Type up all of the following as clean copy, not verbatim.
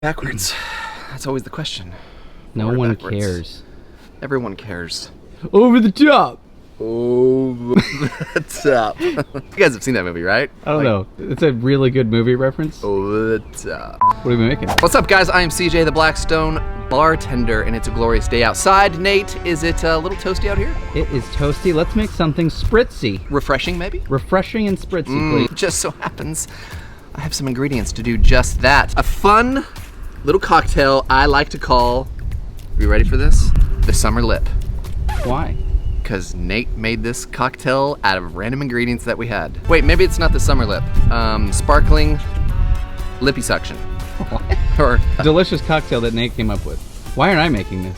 Backwards. That's always the question. No one cares. Everyone cares. Over the top. Over the top. You guys have seen that movie, right? I don't know. It's a really good movie reference. Over the top. What are we making? What's up, guys? I am CJ, the Blackstone bartender, and it's a glorious day outside. Nate, is it a little toasty out here? It is toasty. Let's make something spritzy. Refreshing, maybe? Refreshing and spritzy, please. Just so happens I have some ingredients to do just that. A fun little cocktail I like to call, are you ready for this? The Summer Lip. Why? Because Nate made this cocktail out of random ingredients that we had. Wait, maybe it's not the Summer Lip. Sparkling Lippy Suction. What? Or Delicious cocktail that Nate came up with. Why aren't I making this?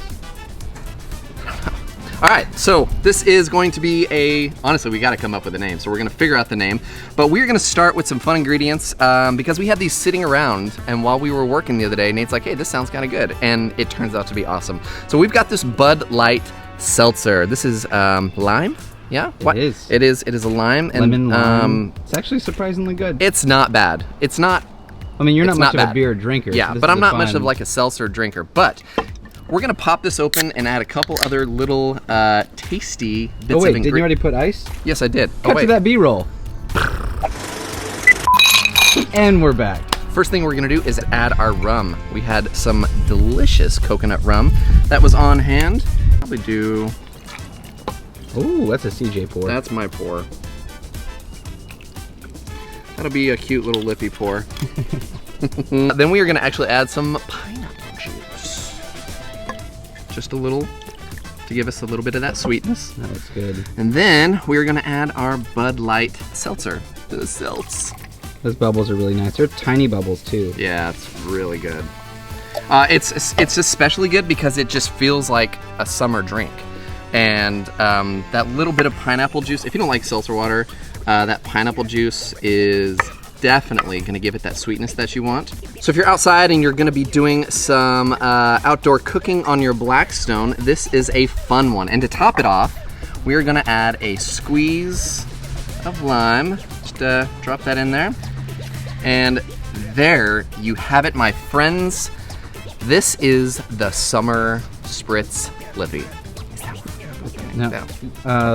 All right, so this is going to be honestly, we gotta come up with a name, so we're gonna figure out the name. But we're gonna start with some fun ingredients because we had these sitting around, and while we were working the other day, Nate's like, hey, this sounds kinda good. And it turns out to be awesome. So we've got this Bud Light Seltzer. This is lime, yeah? It is. It is a lime. And, lemon lime. It's actually surprisingly good. It's not bad. It's not, I mean, you're not much not of a beer drinker. yeah, so but I'm not much of like a seltzer drinker. But we're gonna pop this open and add a couple other little tasty bits of ingredients. Oh wait, didn't you already put ice? Yes, I did. Cut to that B-roll. And we're back. First thing we're gonna do is add our rum. We had some delicious coconut rum that was on hand. Probably do. Ooh, that's a CJ pour. That's my pour. That'll be a cute little lippy pour. Then we are gonna actually add some pineapple juice. Just a little, to give us a little bit of that sweetness. That looks good. And then we're gonna add our Bud Light Seltzer. The Seltz. Those bubbles are really nice. They're tiny bubbles too. Yeah, it's really good. It's especially good because it just feels like a summer drink. And that little bit of pineapple juice, if you don't like seltzer water, that pineapple juice is definitely gonna give it that sweetness that you want. So if you're outside and you're gonna be doing some outdoor cooking on your Blackstone, this is a fun one. And to top it off, we are gonna add a squeeze of lime. Just drop that in there. And there you have it, my friends. This is the Summer Spritz Lippy. No,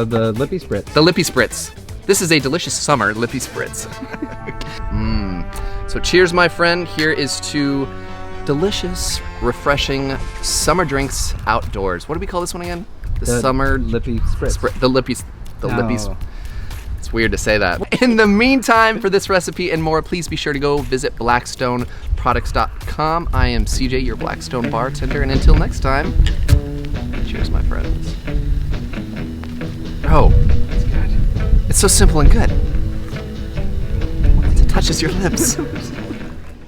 the Lippy Spritz. The Lippy Spritz. This is a delicious summer Lippy Spritz. So cheers, my friend. Here is to delicious, refreshing summer drinks outdoors. What do we call this one again? The summer Lippy Spritz. The Lippy. The Lippy's. It's weird to say that. In the meantime, for this recipe and more, please be sure to go visit blackstoneproducts.com. I am CJ, your Blackstone bartender, and until next time, cheers, my friends. Oh, it's good. It's so simple and good. Once it touches your lips.